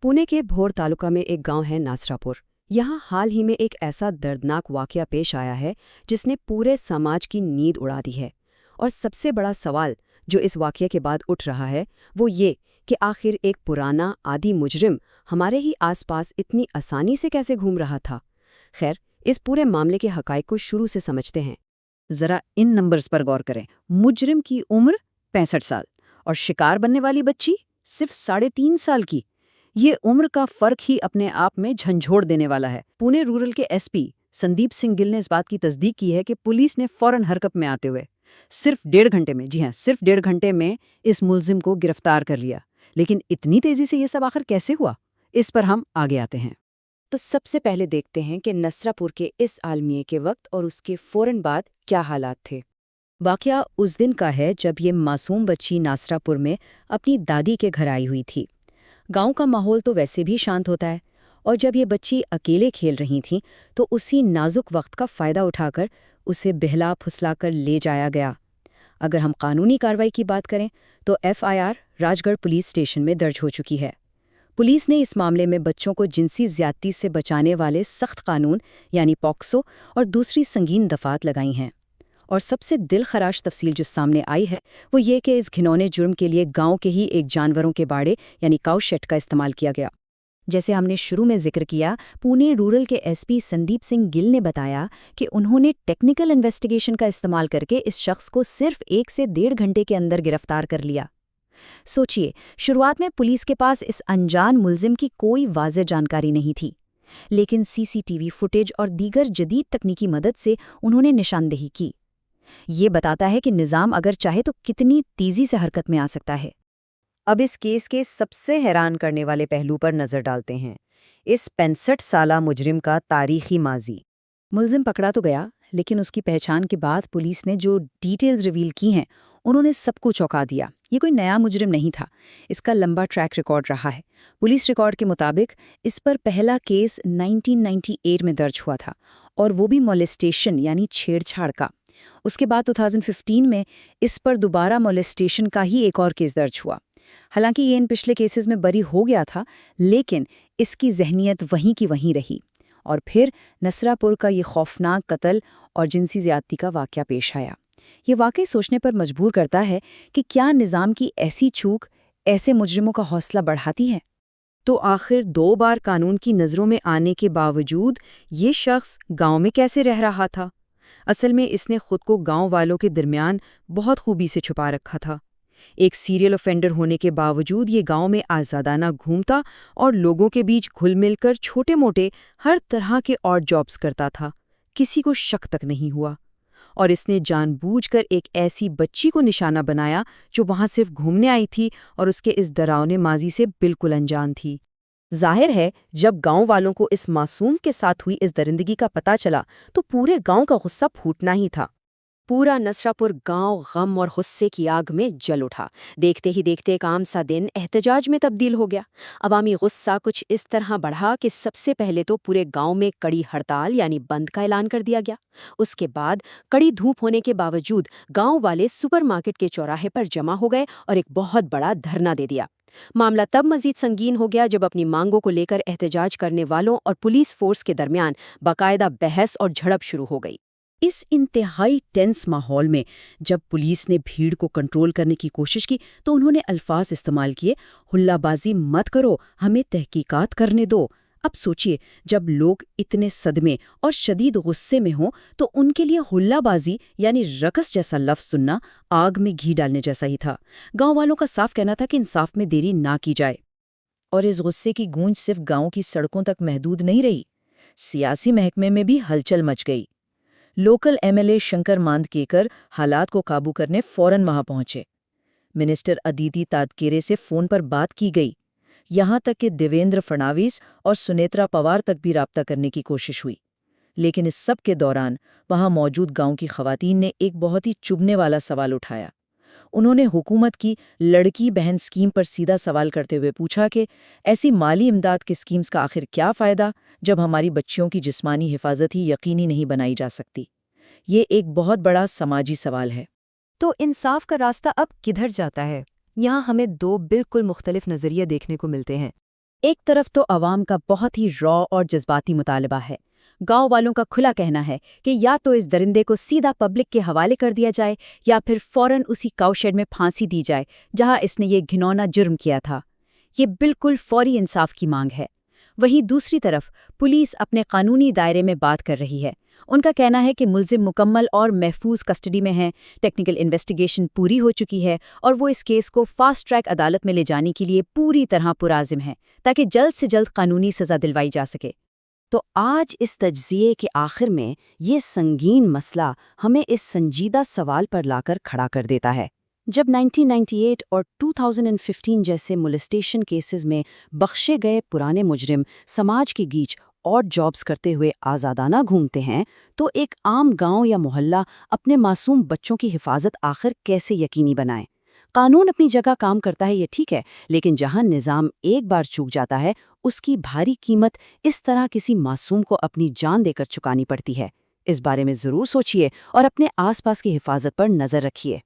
पुणे के भोर तालुका में एक गांव है नासरापुर। यहाँ हाल ही में एक ऐसा दर्दनाक वाकया पेश आया है जिसने पूरे समाज की नींद उड़ा दी है। और सबसे बड़ा सवाल जो इस वाकये के बाद उठ रहा है वो ये कि आखिर एक पुराना आदी मुजरिम हमारे ही आसपास इतनी आसानी से कैसे घूम रहा था। खैर, इस पूरे मामले के हकाइक को शुरू से समझते हैं। जरा इन नंबर्स पर गौर करें। मुजरिम की उम्र 65 साल और शिकार बनने वाली बच्ची सिर्फ 3.5 साल की। ये उम्र का फर्क ही अपने आप में झंझोड़ देने वाला है। पुणे रूरल के एसपी संदीप सिंह गिल ने इस बात की तस्दीक की है कि पुलिस ने फौरन हरकत में आते हुए सिर्फ 1.5 घंटे में, जी हाँ, सिर्फ 1.5 घंटे में इस मुलजिम को गिरफ्तार कर लिया। लेकिन इतनी तेजी से ये सब आखिर कैसे हुआ, इस पर हम आगे आते हैं। तो सबसे पहले देखते हैं कि नसरापुर के इस आलमिये के वक्त और उसके फौरन बाद क्या हालात थे। वाकया उस दिन का है जब ये मासूम बच्ची नासरापुर में अपनी दादी के घर आई हुई थी। गांव का माहौल तो वैसे भी शांत होता है, और जब ये बच्ची अकेले खेल रही थी तो उसी नाजुक वक्त का फ़ायदा उठाकर उसे बहला फुसलाकर ले जाया गया। अगर हम कानूनी कार्रवाई की बात करें तो एफआईआर राजगढ़ पुलिस स्टेशन में दर्ज हो चुकी है। पुलिस ने इस मामले में बच्चों को जिनसी ज्यादती से बचाने वाले सख्त कानून यानी पॉक्सो और दूसरी संगीन दफात लगाई हैं। और सबसे दिलखराश तफसील जो सामने आई है वो ये कि इस घिनौने जुर्म के लिए गांव के ही एक जानवरों के बाड़े यानी काउ शेड का इस्तेमाल किया गया। जैसे हमने शुरू में जिक्र किया, पुणे रूरल के एसपी संदीप सिंह गिल ने बताया कि उन्होंने टेक्निकल इन्वेस्टिगेशन का इस्तेमाल करके इस शख्स को सिर्फ 1 से 1.5 घंटे के अंदर गिरफ्तार कर लिया। सोचिए, शुरुआत में पुलिस के पास इस अनजान मुलजिम की कोई वाज़ेह जानकारी नहीं थी, लेकिन सीसीटीवी फुटेज और दीगर जदीद तकनीकी मदद से उन्होंने निशानदेही की। ये बताता है कि निज़ाम अगर चाहे तो कितनी तेज़ी से हरकत में आ सकता है। अब इस केस के सबसे हैरान करने वाले पहलू पर नज़र डालते हैं, इस 65 साला मुजरिम का तारीखी माजी। मुलजिम पकड़ा तो गया, लेकिन उसकी पहचान के बाद पुलिस ने जो डिटेल्स रिवील की हैं उन्होंने सबको चौंका दिया। ये कोई नया मुजरिम नहीं था, इसका लंबा ट्रैक रिकॉर्ड रहा है। पुलिस रिकॉर्ड के मुताबिक इस पर पहला केस 1998 में दर्ज हुआ था, और वो भी मोलेस्टेशन यानी छेड़छाड़ का। उसके बाद 2015 में इस पर दोबारा मोलेस्टेशन का ही एक और केस दर्ज हुआ। हालांकि ये इन पिछले केसेस में बरी हो गया था, लेकिन इसकी जहनियत वहीं की वहीं रही। और फिर नसरापुर का ये खौफनाक कत्ल और जिनसी ज़्यादती का वाकया पेश आया। ये वाकई सोचने पर मजबूर करता है कि क्या निज़ाम की ऐसी चूक ऐसे मुजरिमों का हौसला बढ़ाती है। तो आखिर 2 बार कानून की नज़रों में आने के बावजूद ये शख्स गांव में कैसे रह रहा था? असल में इसने खुद को गांव वालों के दरमियान बहुत खूबी से छुपा रखा था। एक सीरियल ऑफेंडर होने के बावजूद ये गांव में आज़ादाना घूमता और लोगों के बीच घुल मिलकर छोटे मोटे हर तरह के ऑड जॉब्स करता था। किसी को शक तक नहीं हुआ। और इसने जानबूझकर एक ऐसी बच्ची को निशाना बनाया जो वहां सिर्फ घूमने आई थी और उसके इस डरावने माजी से बिल्कुल अनजान थी। जाहिर है, जब गांव वालों को इस मासूम के साथ हुई इस दरिंदगी का पता चला तो पूरे गांव का गुस्सा फूटना ही था। पूरा नसरापुर गांव गम और गुस्से की आग में जल उठा। देखते ही देखते एक आम सा दिन एहतजाज में तब्दील हो गया। अवामी गुस्सा कुछ इस तरह बढ़ा कि सबसे पहले तो पूरे गांव में कड़ी हड़ताल यानी बंद का ऐलान कर दिया गया। उसके बाद कड़ी धूप होने के बावजूद गांव वाले सुपरमार्केट के चौराहे पर जमा हो गए और एक बहुत बड़ा धरना दे दिया। मामला तब मजीद संगीन हो गया जब अपनी मांगों को लेकर एहतजाज करने वालों और पुलिस फोर्स के दरमियान बाकायदा बहस और झड़प शुरू हो गई। इस इंतहाई टेंस माहौल में जब पुलिस ने भीड़ को कंट्रोल करने की कोशिश की तो उन्होंने अल्फाज इस्तेमाल किए, हुल्लाबाजी मत करो, हमें तहकीकात करने दो। अब सोचिए, जब लोग इतने सदमे और शदीद गुस्से में हों तो उनके लिए हुल्लाबाजी यानी रकस जैसा लफ्ज सुनना आग में घी डालने जैसा ही था। गांव वालों का साफ कहना था कि इंसाफ में देरी ना की जाए। और इस गुस्से की गूंज सिर्फ गांव की सड़कों तक महदूद नहीं रही, सियासी महकमे में भी हलचल मच गई। लोकल एमएलए शंकर मांदकेकर हालात को काबू करने फौरन वहां पहुंचे। मिनिस्टर अदिति तातकेरे से फोन पर बात की गई। यहां तक कि देवेंद्र फडणवीस और सुनेत्रा पवार तक भी राब्ता करने की कोशिश हुई। लेकिन इस सब के दौरान वहां मौजूद गांव की खवातीन ने एक बहुत ही चुभने वाला सवाल उठाया। उन्होंने हुकूमत की लड़की बहन स्कीम पर सीधा सवाल करते हुए पूछा कि ऐसी माली इमदाद की स्कीम्स का आखिर क्या फ़ायदा जब हमारी बच्चियों की जिस्मानी हिफाजत ही यकीनी नहीं बनाई जा सकती। ये एक बहुत बड़ा समाजी सवाल है। तो इंसाफ का रास्ता अब किधर जाता है? यहाँ हमें 2 बिल्कुल मुख्तलिफ नज़रिए देखने को मिलते हैं। ایک طرف تو عوام کا بہت ہی را اور جذباتی مطالبہ ہے۔ گاؤں والوں کا کھلا کہنا ہے کہ یا تو اس درندے کو سیدھا پبلک کے حوالے کر دیا جائے یا پھر فوراً اسی کاؤ شیڈ میں پھانسی دی جائے جہاں اس نے یہ گھنونا جرم کیا تھا۔ یہ بالکل فوری انصاف کی مانگ ہے۔ وہیں دوسری طرف پولیس اپنے قانونی دائرے میں بات کر رہی ہے۔ ان کا کہنا ہے کہ ملزم مکمل اور محفوظ کسٹڈی میں ہیں، ٹیکنیکل انویسٹیگیشن پوری ہو چکی ہے اور وہ اس کیس کو فاسٹ ٹریک عدالت میں لے جانے کے لیے پوری طرح پرعزم ہیں تاکہ جلد سے جلد قانونی سزا دلوائی جا سکے۔ تو آج اس تجزیے کے آخر میں یہ سنگین مسئلہ ہمیں اس سنجیدہ سوال پر لا کر کھڑا کر دیتا ہے۔ جب 1998 اور 2015 جیسے مولسٹیشن کیسز میں بخشے گئے پرانے مجرم سماج کے گیچ اور جابز کرتے ہوئے آزادانہ گھومتے ہیں تو ایک عام گاؤں یا محلہ اپنے معصوم بچوں کی حفاظت آخر کیسے یقینی بنائے؟ قانون اپنی جگہ کام کرتا ہے، یہ ٹھیک ہے، لیکن جہاں نظام ایک بار چوک جاتا ہے اس کی بھاری قیمت اس طرح کسی معصوم کو اپنی جان دے کر چکانی پڑتی ہے۔ اس بارے میں ضرور سوچئے اور اپنے آس پاس کی حفاظت پر نظر رکھیے۔